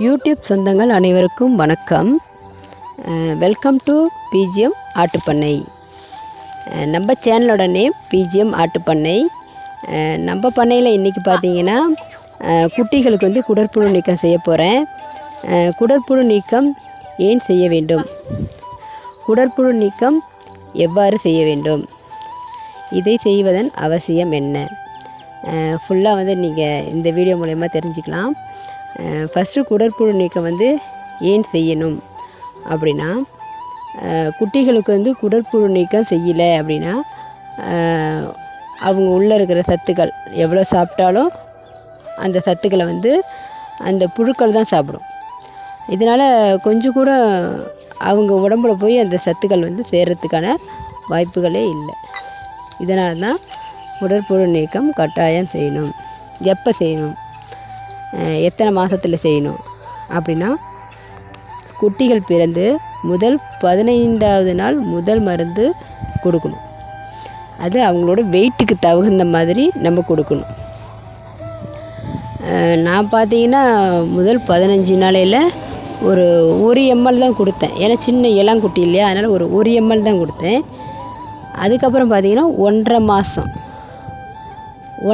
YouTube சொந்தங்கள் அனைவருக்கும் வணக்கம். வெல்கம் டு பிஜிஎம் ஆட்டுப்பண்ணை. நம்ம சேனலோட நேம் பிஜிஎம் ஆட்டுப்பண்ணை. நம்ம பண்ணையில் இன்றைக்கி பார்த்தீங்கன்னா குட்டிகளுக்கு வந்து குடற்புழு நீக்கம் செய்ய போகிறேன். குடற்புழு நீக்கம் ஏன் செய்ய வேண்டும், குடற்புழு நீக்கம் எவ்வாறு செய்ய வேண்டும், இதை செய்வதன் அவசியம் என்ன, ஃபுல்லாக வந்து நீங்கள் இந்த வீடியோ மூலயமா தெரிஞ்சுக்கலாம். ஃபஸ்ட்டு குடற்புழு நீக்கம் வந்து ஏன் செய்யணும் அப்படின்னா, குட்டிகளுக்கு வந்து குடற்புழு நீக்கம் செய்யலை அப்படின்னா அவங்க உள்ளே இருக்கிற சத்துக்கள் எவ்வளோ சாப்பிட்டாலும் அந்த சத்துக்களை வந்து அந்த புழுக்கள் தான் சாப்பிடும். இதனால் கொஞ்சம் கூட அவங்க உடம்புல போய் அந்த சத்துக்கள் வந்து சேர்கிறதுக்கான வாய்ப்புகளே இல்லை. இதனால தான் குடற்புழு நீக்கம் கட்டாயம் செய்யணும். எப்போ செய்யணும், எத்தனை மாதத்தில் செய்யணும் அப்படின்னா, குட்டிகள் பிறந்து முதல் 15வது நாள் முதல் மருந்து கொடுக்கணும். அது அவங்களோட வெயிட்டுக்கு தகுந்த மாதிரி நம்ம கொடுக்கணும். நான் பார்த்தீங்கன்னா முதல் 15 நாளையில் ஒரு 1 ml தான் கொடுத்தேன். ஏன்னா சின்ன இளங்குட்டி இல்லையா, அதனால் ஒரு 1 ml தான் கொடுத்தேன். அதுக்கப்புறம் பார்த்தீங்கன்னா 1.5 மாதம்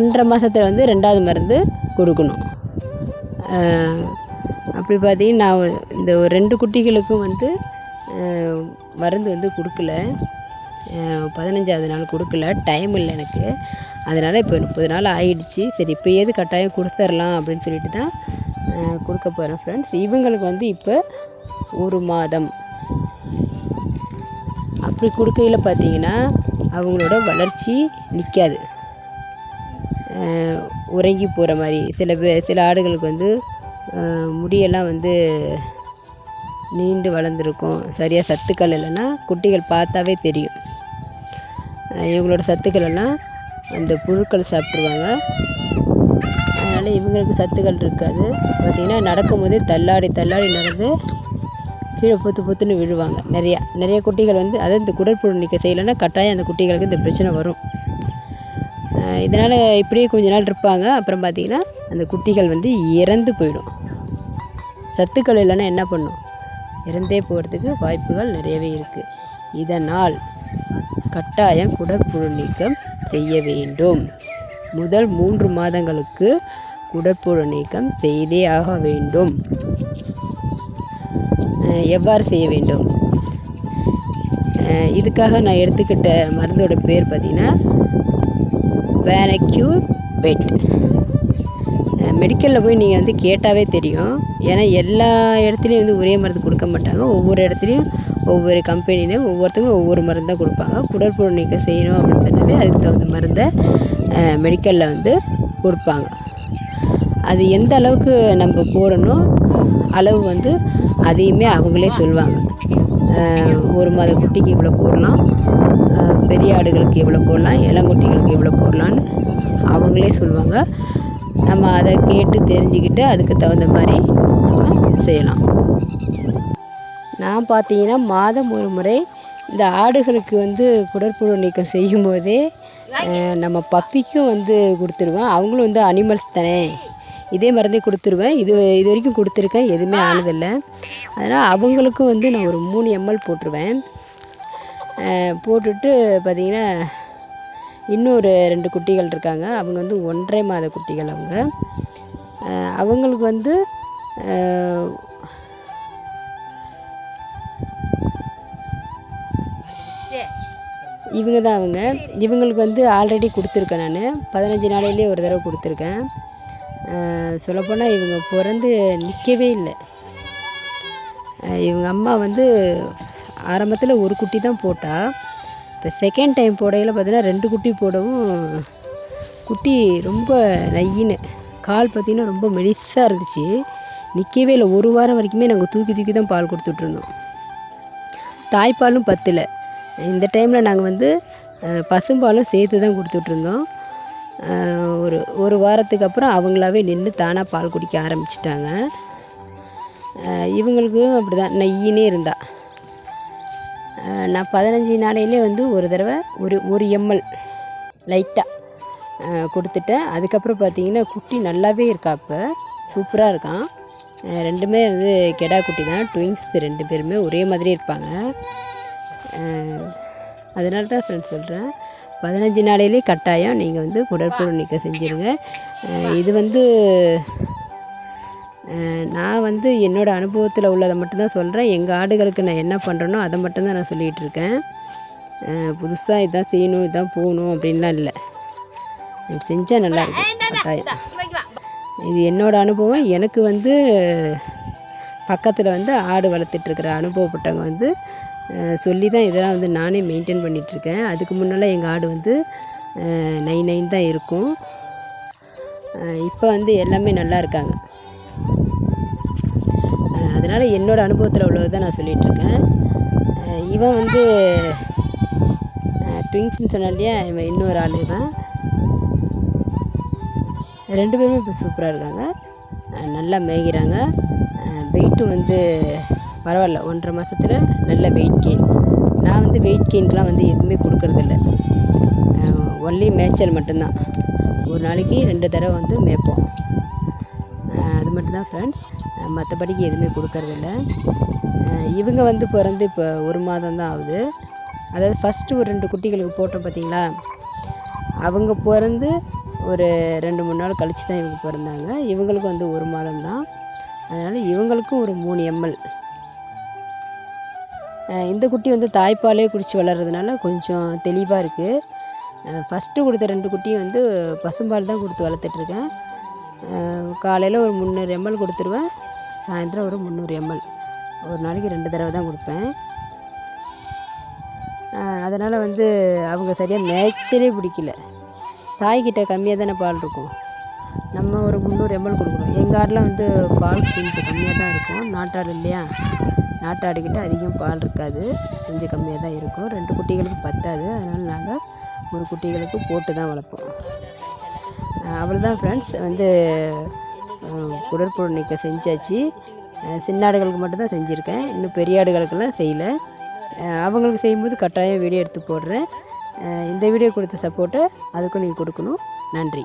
1.5 மாதத்தில் வந்து 2வது மருந்து கொடுக்கணும். அப்படி பார்த்தீங்கன்னா நான் இந்த 2 குட்டிகளுக்கும் வந்து மருந்து வந்து கொடுக்கல. 15வது நாள் கொடுக்கல, டைம் இல்லை எனக்கு. அதனால் இப்போ 30 நாள் ஆகிடுச்சு. சரி, இப்போ ஏது கட்டாயம் கொடுத்துர்லாம் அப்படின்னு சொல்லிட்டு தான் கொடுக்க போகிறேன் ஃப்ரெண்ட்ஸ். இவங்களுக்கு வந்து இப்போ 1 மாதம். அப்படி கொடுக்கையில் பார்த்தீங்கன்னா அவங்களோட வளர்ச்சி நிற்காது, உறங்கி போகிற மாதிரி. சில ஆடுகளுக்கு வந்து முடியெல்லாம் வந்து நீண்டு வளர்ந்துருக்கும். சரியாக சத்துக்கள் இல்லைன்னா குட்டிகள் பார்த்தாவே தெரியும். இவங்களோட சத்துக்கள் எல்லாம் அந்த புழுக்கள் சாப்பிட்ருவாங்க. அதனால் இவங்களுக்கு சத்துக்கள் இருக்காது. பார்த்திங்கன்னா நடக்கும்போதே தள்ளாடி நடந்து கீழே பொத்துன்னு விழுவாங்க. நிறைய குட்டிகள் வந்து அதாவது இந்த குடற்புழு நீக்கம் செய்யலைன்னா கட்டாயம் அந்த குட்டிகளுக்கு இந்த பிரச்சனை வரும். இதனால் இப்படியே கொஞ்ச நாள் இருப்பாங்க. அப்புறம் பார்த்திங்கன்னா அந்த குட்டிகள் வந்து இறந்து போயிடும். சத்துக்கள் இல்லைன்னா என்ன பண்ணும், இறந்தே போகிறதுக்கு வாய்ப்புகள் நிறையவே இருக்குது. இதனால் கட்டாயம் குடற்புழு நீக்கம் செய்ய வேண்டும். முதல் 3 மாதங்களுக்கு குடற்புழு நீக்கம் செய்தே ஆக வேண்டும். எவ்வாறு செய்ய வேண்டும், இதுக்காக நான் எடுத்துக்கிட்ட மருந்தோட பேர் பார்த்திங்கன்னா வேனக்யூர் பெட். மெடிக்கலில் போய் நீங்கள் வந்து கேட்டாவே தெரியும். ஏன்னா எல்லா இடத்துலையும் வந்து ஒரே மருந்து கொடுக்க மாட்டாங்க. ஒவ்வொரு இடத்துலையும் ஒவ்வொரு கம்பெனிலையும் ஒவ்வொருத்தங்களும் ஒவ்வொரு மருந்து தான் கொடுப்பாங்க. குடற்புழு நீக்கம் செய்யணும் அப்படின்னு சொன்னாவே அதுக்கு தகுந்த மருந்தை மெடிக்கலில் வந்து கொடுப்பாங்க. அது எந்த அளவுக்கு நம்ம போடணும் அளவு வந்து அதையுமே அவங்களே சொல்லுவாங்க. 1 மாத குட்டிக்கு இவ்வளோ போடலாம், பெரிய ஆடுகளுக்கு எவ்வளோ போடலாம், இளங்குட்டிகளுக்கு எவ்வளோ போடலான்னு அவங்களே சொல்லுவாங்க. நம்ம அதை கேட்டு தெரிஞ்சுக்கிட்டு அதுக்கு தகுந்த மாதிரி நம்ம செய்யலாம். நான் பார்த்தீங்கன்னா மாதம் ஒரு முறை இந்த ஆடுகளுக்கு வந்து குடற்புழு நீக்கம் செய்யும்போதே நம்ம பப்பிக்கும் வந்து கொடுத்துருவேன். அவங்களும் வந்து அனிமல்ஸ் தானே, இதே மருந்தே கொடுத்துருவேன். இது வரைக்கும் கொடுத்துருக்கேன், எதுவுமே ஆனதில்லை. அதனால் அவங்களுக்கும் வந்து நான் ஒரு 3 ml போட்டுருவேன். போட்டுட்டு பார்த்திங்கன்னா இன்னொரு 2 குட்டிகள் இருக்காங்க. அவங்க வந்து 1.5 மாத குட்டிகள். அவங்களுக்கு வந்து இவங்க தான் இவங்களுக்கு வந்து ஆல்ரெடி கொடுத்துருக்கேன். நான் 15 நாளையிலே ஒரு தடவை கொடுத்துருக்கேன். சொல்லப்போனால் இவங்க பிறந்து நிற்கவே இல்லை. இவங்க அம்மா வந்து ஆரம்பத்தில் ஒரு குட்டி தான் போட்டால், இப்போ செகண்ட் டைம் போடையில் பார்த்தீங்கன்னா 2 குட்டி போடவும் குட்டி ரொம்ப நையின்னு, கால் பார்த்திங்கன்னா ரொம்ப மெலிசாக இருந்துச்சு, நிற்கவே இல்லை. 1 வாரம் வரைக்குமே நாங்கள் தூக்கி தான் பால் கொடுத்துட்ருந்தோம். தாய்ப்பாலும் பத்தலை. இந்த டைமில் நாங்கள் வந்து பசும்பாலும் சேர்த்து தான் கொடுத்துட்ருந்தோம். ஒரு வாரத்துக்கு அப்புறம் அவங்களாவே நின்று தானாக பால் குடிக்க ஆரம்பிச்சிட்டாங்க. இவங்களுக்கும் அப்படி தான் நெய்யினே இருந்தா. நான் 15 நாளையிலே வந்து ஒரு தடவை ஒரு ml லைட்டாக கொடுத்துட்டேன். அதுக்கப்புறம் பார்த்திங்கன்னா குட்டி நல்லாவே இருக்கா, இப்போ சூப்பராக இருக்கான். ரெண்டுமே வந்து கெடா குட்டி தான். ட்வின்ஸ் 2 பேருமே ஒரே மாதிரி இருப்பாங்க. அதனால தான் ஃப்ரெண்ட்ஸ் சொல்கிறேன், 15 நாளையிலே கட்டாயம் நீங்கள் வந்து குடற்புழு நீக்கம் செஞ்சுருங்க. இது வந்து நான் வந்து என்னோடய அனுபவத்தில் உள்ளதை மட்டும்தான் சொல்கிறேன். எங்கள் ஆடுகளுக்கு நான் என்ன பண்ணுறேனோ அதை மட்டும்தான் நான் சொல்லிகிட்ருக்கேன். புதுசாக இதான் செய்யணும், இதான் போகணும் அப்படின்லாம் இல்லை. செஞ்சால் நல்லாயிருக்கும் கட்டாயம். இது என்னோடய அனுபவம். எனக்கு வந்து பக்கத்தில் வந்து ஆடு வளர்த்துட்ருக்கிற அனுபவப்பட்டவங்க வந்து சொல்லி தான் இதெல்லாம் வந்து நானே மெயின்டைன் பண்ணிகிட்ருக்கேன். அதுக்கு முன்னால் எங்கள் ஆடு வந்து 9 தான் இருக்கும். இப்போ வந்து எல்லாமே நல்லா இருக்காங்க. அதனால் என்னோடய அனுபவத்தில் உள்ளது தான் நான் சொல்லிகிட்ருக்கேன். இவன் வந்து ட்விங்ஸ்ன்னு சொன்னா இல்லையா, இவன் இன்னொரு ஆள். இவன் 2 பேருமே இப்போ சூப்பராக இருக்காங்க. நல்லா மேய்கிறாங்க. வெயிட்டும் வந்து பரவாயில்ல. 1.5 மாதத்துல நல்ல வெயிட் கெயின். நான் வந்து வெயிட் கெயின்க்கெலாம் வந்து எதுவுமே கொடுக்கறதில்ல. ஒன்லி மேய்ச்சல் மட்டும்தான். ஒரு நாளைக்கு 2 தடவை வந்து மேய்ப்போம். அது மட்டும்தான் ஃப்ரெண்ட்ஸ். மற்றபடிக்கு எதுவுமே கொடுக்கறதில்ல. இவங்க வந்து பிறந்து இப்போ 1 மாதம் தான் ஆகுது. அதாவது ஃபஸ்ட்டு ஒரு 2 குட்டிகளுக்கு போட்டோம் பார்த்தீங்களா, அவங்க பிறந்து ஒரு 2-3 நாள் கழித்து தான் இவங்க பிறந்தாங்க. இவங்களுக்கு வந்து 1 மாதம் தான். அதனால் இவங்களுக்கும் ஒரு 3 ml. இந்த குட்டி வந்து தாய்ப்பாலே குடித்து வளர்கிறதுனால கொஞ்சம் தெளிவாக இருக்குது. ஃபஸ்ட்டு கொடுத்த 2 குட்டியும் வந்து பசும்பால் தான் கொடுத்து வளர்த்துட்ருக்கேன். காலையில் ஒரு 300 ml கொடுத்துருவேன். சாயந்தரம் ஒரு 300 ml. ஒரு நாளைக்கு 2 தடவை தான் கொடுப்பேன். அதனால் வந்து அவங்க சரியாக மேய்ச்சலே பிடிக்கல. தாய்கிட்ட கம்மியாக தானே பால் இருக்கும். நம்ம ஒரு 300 ml கொடுக்குறோம். எங்கள் ஆடெலாம் வந்து பால் கொஞ்சம் கம்மியாக தான் இருக்கும். நாட்டாடு இல்லையா, நாட்டாடுக்கிட்ட அதிகம் பால் இருக்காது, கொஞ்சம் கம்மியாக தான் இருக்கும். 2 குட்டிகளுக்கு பத்தாது. அதனால் நாங்கள் ஒரு குட்டிகளுக்கு போட்டு தான் வளர்ப்போம். அவ்வளோதான் ஃப்ரெண்ட்ஸ். வந்து குடற்புழு நீக்கம் செஞ்சாச்சு. சின்ன ஆடுகளுக்கு மட்டும்தான் செஞ்சுருக்கேன். இன்னும் பெரிய ஆடுகளுக்கெல்லாம் செய்யலை. அவங்களுக்கு செய்யும்போது கட்டாயம் வீடியோ எடுத்து போடுறேன். இந்த வீடியோ கொடுத்த சப்போர்ட்டை அதுக்கும் நீங்கள் கொடுக்கணும். நன்றி.